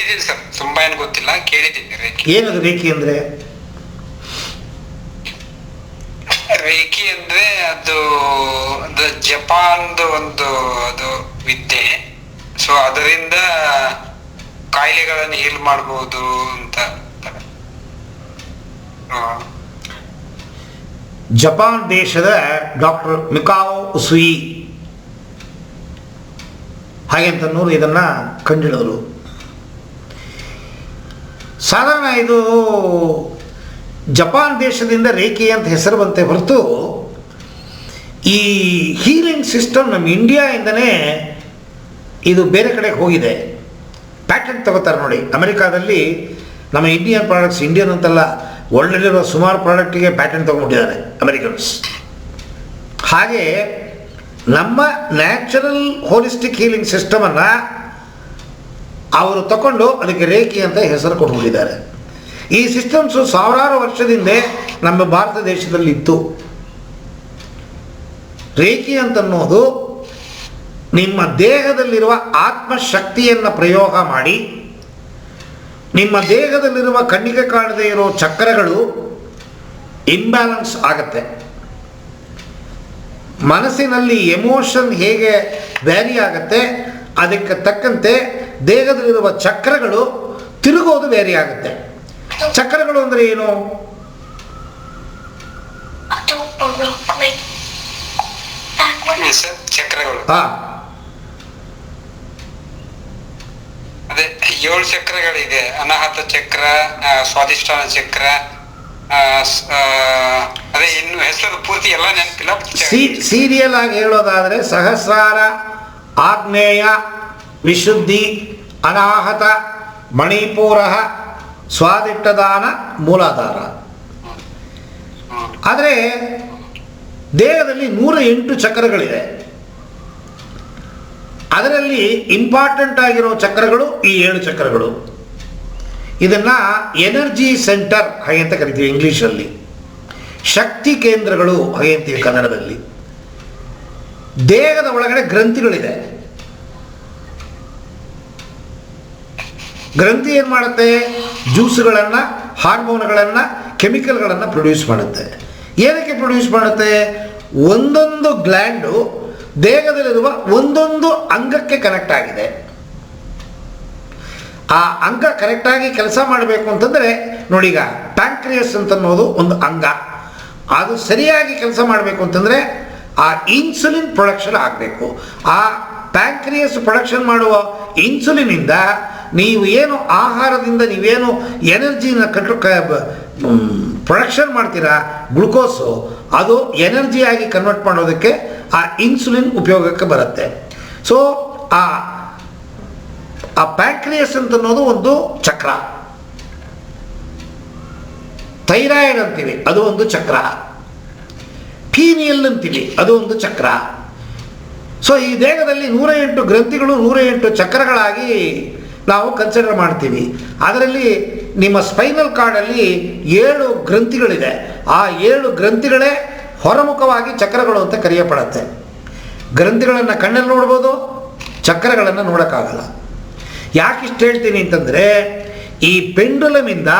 ಕೇಳಿದ್ದೀನಿ ಸರ್, ತುಂಬಾ ಏನು ಗೊತ್ತಿಲ್ಲ, ಕೇಳಿದ್ದೀನಿ ರೇಖಿ. ಏನದು ರೇಖಿ ಅಂದರೆ? ರೇಖಿ ಅಂದ್ರೆ ಅದು ಜಪಾನ್ದು ಒಂದು ಅದು ವಿದ್ಯೆ. ಸೊ ಅದರಿಂದ ಕಾಯಿಲೆಗಳನ್ನು ಹೀಲ್ ಮಾಡಬಹುದು ಅಂತ. ಜಪಾನ್ ದೇಶದ ಡಾಕ್ಟರ್ ಮಿಕಾओ ಉಸುಯಿ ಹಾಗೆಂತನೂರು ಇದನ್ನು ಕಂಡುಹಿಡಿದರು. ಸಾಧಾರಣ ಇದು ಜಪಾನ್ ದೇಶದಿಂದ ರೇಖಿ ಅಂತ ಹೆಸರು ಬಂತೆ ಹೊರತು ಈ ಹೀಲಿಂಗ್ ಸಿಸ್ಟಮ್ ನಮ್ಮ ಇಂಡಿಯಾಯಿಂದನೇ ಇದು ಬೇರೆ ಕಡೆಗೆ ಹೋಗಿದೆ. ಪ್ಯಾಟೆಂಟ್ ತಗೋತಾರೆ ನೋಡಿ. ಅಮೆರಿಕಾದಲ್ಲಿ ನಮ್ಮ ಇಂಡಿಯನ್ ಪ್ರಾಡಕ್ಟ್ಸ್, ಇಂಡಿಯನ್ ಅಂತಲ್ಲ, ವರ್ಲ್ಡಲ್ಲಿರೋ ಸುಮಾರು ಪ್ರಾಡಕ್ಟಿಗೆ ಪ್ಯಾಟೆಂಟ್ ತೊಗೊಂಡ್ಬಿಟ್ಟಿದ್ದಾರೆ ಅಮೆರಿಕನ್ಸ್. ಹಾಗೆ ನಮ್ಮ ನ್ಯಾಚುರಲ್ ಹೋಲಿಸ್ಟಿಕ್ ಹೀಲಿಂಗ್ ಸಿಸ್ಟಮನ್ನು ಅವರು ತಗೊಂಡು ಅದಕ್ಕೆ ರೇಖಿ ಅಂತ ಹೆಸರು ಕೊಟ್ಬಿಟ್ಟಿದ್ದಾರೆ. ಈ ಸಿಸ್ಟಮ್ಸು ಸಾವಿರಾರು ವರ್ಷದಿಂದ ನಮ್ಮ ಭಾರತ ದೇಶದಲ್ಲಿ ಇತ್ತು. ರೇಖಿ ಅಂತನ್ನೋದು ನಿಮ್ಮ ದೇಹದಲ್ಲಿರುವ ಆತ್ಮಶಕ್ತಿಯನ್ನು ಪ್ರಯೋಗ ಮಾಡಿ ನಿಮ್ಮ ದೇಹದಲ್ಲಿರುವ ಕಣ್ಣಿಗೆ ಕಾಣದೇ ಇರೋ ಚಕ್ರಗಳು ಇಂಬ್ಯಾಲೆನ್ಸ್ ಆಗುತ್ತೆ. ಮನಸ್ಸಿನಲ್ಲಿ ಎಮೋಷನ್ ಹೇಗೆ ವ್ಯಾರಿ ಆಗುತ್ತೆ ಅದಕ್ಕೆ ತಕ್ಕಂತೆ ದೇಹದಲ್ಲಿರುವ ಚಕ್ರಗಳು ತಿರುಗೋದು ವ್ಯಾರಿ ಆಗುತ್ತೆ. ಚಕ್ರಗಳು ಅಂದರೆ ಏನು? ಚಕ್ರಗಳು ಹಾಂ, ಅದೇ 7 ಚಕ್ರಗಳಿದೆ. ಅನಾಹತ ಚಕ್ರ, ಸ್ವಾಧಿಷ್ಠಾನ ಚಕ್ರ, ಅದೇ ಇನ್ನು ಹೆಸರು ಪೂರ್ತಿ ಎಲ್ಲ ನೆನಪಿಲ್ಲ. ಸೀರಿಯಲ್ ಆಗಿ ಹೇಳೋದಾದರೆ ಸಹಸ್ರಾರ, ಆಗ್ನೇಯ, ವಿಶುದ್ಧಿ, ಅನಾಹತ, ಮಣಿಪೂರ, ಸ್ವಾದಿಷ್ಟದಾನ, ಮೂಲಾಧಾರ. ಆದರೆ ದೇಹದಲ್ಲಿ 108 ಚಕ್ರಗಳಿದೆ. ಅದರಲ್ಲಿ ಇಂಪಾರ್ಟೆಂಟ್ ಆಗಿರೋ ಚಕ್ರಗಳು ಈ 7 ಚಕ್ರಗಳು. ಇದನ್ನು ಎನರ್ಜಿ ಸೆಂಟರ್ ಹಾಗೆ ಅಂತ ಕರಿತೀವಿ ಇಂಗ್ಲೀಷಲ್ಲಿ, ಶಕ್ತಿ ಕೇಂದ್ರಗಳು ಹಾಗೆ ಅಂತೀವಿ ಕನ್ನಡದಲ್ಲಿ. ದೇಹದ ಒಳಗಡೆ ಗ್ರಂಥಿಗಳಿದೆ. ಗ್ರಂಥಿ ಏನು ಮಾಡುತ್ತೆ? ಜ್ಯೂಸ್ಗಳನ್ನು, ಹಾರ್ಮೋನ್ಗಳನ್ನು, ಕೆಮಿಕಲ್ಗಳನ್ನು ಪ್ರೊಡ್ಯೂಸ್ ಮಾಡುತ್ತೆ. ಏನಕ್ಕೆ ಪ್ರೊಡ್ಯೂಸ್ ಮಾಡುತ್ತೆ? ಒಂದೊಂದು ಗ್ಲ್ಯಾಂಡು ದೇಹದಲ್ಲಿರುವ ಒಂದೊಂದು ಅಂಗಕ್ಕೆ ಕನೆಕ್ಟ್ ಆಗಿದೆ. ಆ ಅಂಗ ಕರೆಕ್ಟಾಗಿ ಕೆಲಸ ಮಾಡಬೇಕು ಅಂತಂದರೆ ನೋಡಿ, ಈಗ ಪ್ಯಾಂಕ್ರಿಯಸ್ ಅಂತನ್ನೋದು ಒಂದು ಅಂಗ. ಅದು ಸರಿಯಾಗಿ ಕೆಲಸ ಮಾಡಬೇಕು ಅಂತಂದರೆ ಆ ಇನ್ಸುಲಿನ್ ಪ್ರೊಡಕ್ಷನ್ ಆಗಬೇಕು. ಆ ಪ್ಯಾಂಕ್ರಿಯಸ್ ಪ್ರೊಡಕ್ಷನ್ ಮಾಡುವ ಇನ್ಸುಲಿನಿಂದ ನೀವು ಏನು ಆಹಾರದಿಂದ ನೀವೇನು ಎನರ್ಜಿನ ಪ್ರೊಡಕ್ಷನ್ ಮಾಡ್ತೀರಾ, ಗ್ಲುಕೋಸು, ಅದು ಎನರ್ಜಿಯಾಗಿ ಕನ್ವರ್ಟ್ ಮಾಡೋದಕ್ಕೆ ಆ ಇನ್ಸುಲಿನ್ ಉಪಯೋಗಕ್ಕೆ ಬರುತ್ತೆ. ಸೊ ಆ ಪ್ಯಾಂಕ್ರಿಯಸ್ ಅಂತನ್ನೋದು ಒಂದು ಚಕ್ರ. ಥೈರಾಯ್ಡ್ ಅಂತೀವಿ, ಅದು ಒಂದು ಚಕ್ರ. ಪೀನಿಯಲ್ ಅಂತೀವಿ, ಅದು ಒಂದು ಚಕ್ರ. ಸೊ ಈ ದೇಹದಲ್ಲಿ 108 ಗ್ರಂಥಿಗಳು 108 ಚಕ್ರಗಳಾಗಿ ನಾವು ಕನ್ಸಿಡರ್ ಮಾಡ್ತೀವಿ. ಅದರಲ್ಲಿ ನಿಮ್ಮ ಸ್ಪೈನಲ್ ಕಾರ್ಡಲ್ಲಿ 7 ಗ್ರಂಥಿಗಳಿದೆ. ಆ 7 ಗ್ರಂಥಿಗಳೇ ಹೊರಮುಖವಾಗಿ ಚಕ್ರಗಳು ಅಂತ ಕರೆಯಲ್ಪಡುತ್ತೆ. ಗ್ರಂಥಿಗಳನ್ನು ಕಣ್ಣಲ್ಲಿ ನೋಡ್ಬೋದು, ಚಕ್ರಗಳನ್ನು ನೋಡೋಕ್ಕಾಗಲ್ಲ. ಯಾಕಿಷ್ಟು ಹೇಳ್ತೀನಿ ಅಂತಂದರೆ ಈ ಪೆಂಡುಲಮಿಂದ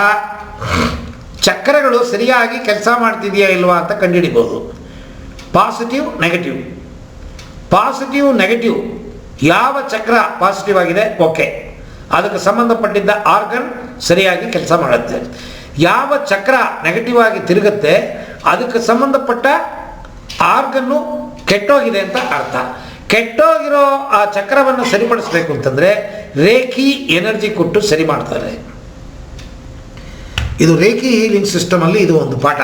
ಚಕ್ರಗಳು ಸರಿಯಾಗಿ ಕೆಲಸ ಮಾಡ್ತಿದೆಯಾ ಇಲ್ವಾ ಅಂತ ಕಂಡುಹಿಡಿಬೋದು. Positive, negative, positive, negative. ಯಾವ ಚಕ್ರ ಪಾಸಿಟಿವ್ ಆಗಿದೆ, ಓಕೆ, ಅದಕ್ಕೆ ಸಂಬಂಧಪಟ್ಟಿದ್ದ ಆರ್ಗನ್ ಸರಿಯಾಗಿ ಕೆಲಸ ಮಾಡುತ್ತೆ. ಯಾವ ಚಕ್ರ ನೆಗೆಟಿವ್ ಆಗಿ ತಿರುಗುತ್ತೆ ಅದಕ್ಕೆ ಸಂಬಂಧಪಟ್ಟ ಆರ್ಗನ್ನು ಕೆಟ್ಟೋಗಿದೆ ಅಂತ ಅರ್ಥ. ಕೆಟ್ಟೋಗಿರೋ ಆ ಚಕ್ರವನ್ನು ಸರಿಪಡಿಸಬೇಕು ಅಂತಂದರೆ ರೇಖಿ ಎನರ್ಜಿ ಕೊಟ್ಟು ಸರಿ ಮಾಡ್ತಾರೆ. ಇದು ರೇಖಿ ಹೀಲಿಂಗ್ ಸಿಸ್ಟಮಲ್ಲಿ ಇದು ಒಂದು ಪಾಠ.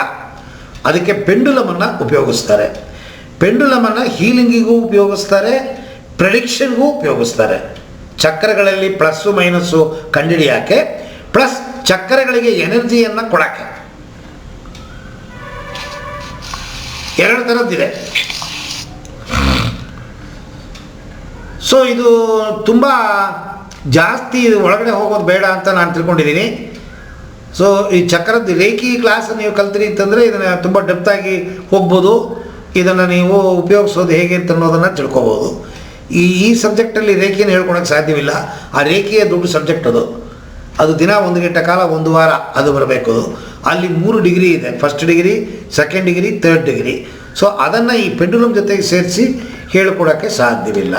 ಅದಕ್ಕೆ ಪೆಂಡುಲಮನ್ನು ಉಪಯೋಗಿಸ್ತಾರೆ. ಪೆಂಡುಲಮನ್ನು ಹೀಲಿಂಗಿಗೂ ಉಪಯೋಗಿಸ್ತಾರೆ, ಪ್ರೆಡಿಕ್ಷನ್ಗೂ ಉಪಯೋಗಿಸ್ತಾರೆ. ಚಕ್ರಗಳಲ್ಲಿ ಪ್ಲಸ್ಸು ಮೈನಸ್ಸು ಕಂಡುಹಿಡಿಯೋಕ್ಕೆ, ಪ್ಲಸ್ ಚಕ್ರಗಳಿಗೆ ಎನರ್ಜಿಯನ್ನು ಕೊಡೋಕ್ಕೆ. 2 ಥರದ್ದಿದೆ. ಸೊ ಇದು ತುಂಬ ಜಾಸ್ತಿ ಒಳಗಡೆ ಹೋಗೋದು ಬೇಡ ಅಂತ ನಾನು ತಿಳ್ಕೊಂಡಿದ್ದೀನಿ. ಸೊ ಈ ಚಕ್ರದ ರೇಖಿ ಕ್ಲಾಸ್ ನೀವು ಕಲ್ತ್ರಿ ಅಂತಂದರೆ ಇದನ್ನು ತುಂಬ ಡೆಪ್ತಾಗಿ ಹೋಗ್ಬೋದು. ಇದನ್ನು ನೀವು ಉಪಯೋಗಿಸೋದು ಹೇಗೆ ಅಂತ ಅನ್ನೋದನ್ನು ತಿಳ್ಕೊಬೋದು. ಈ ಸಬ್ಜೆಕ್ಟಲ್ಲಿ ರೇಖೆಯನ್ನು ಹೇಳ್ಕೊಳಕ್ಕೆ ಸಾಧ್ಯವಿಲ್ಲ. ಆ ರೇಖೆಯ ದೊಡ್ಡ ಸಬ್ಜೆಕ್ಟ್ ಅದು. ಅದು ದಿನ 1 ಗಂಟೆ ಕಾಲ 1 ವಾರ ಅದು ಬರಬೇಕು. ಅಲ್ಲಿ 3 ಡಿಗ್ರಿ ಇದೆ, first degree, second degree, third degree. So ಅದನ್ನು ಈ ಪೆಂಡುಲಮ್ ಜೊತೆಗೆ ಸೇರಿಸಿ ಹೇಳಿಕೊಡೋಕ್ಕೆ ಸಾಧ್ಯವಿಲ್ಲ.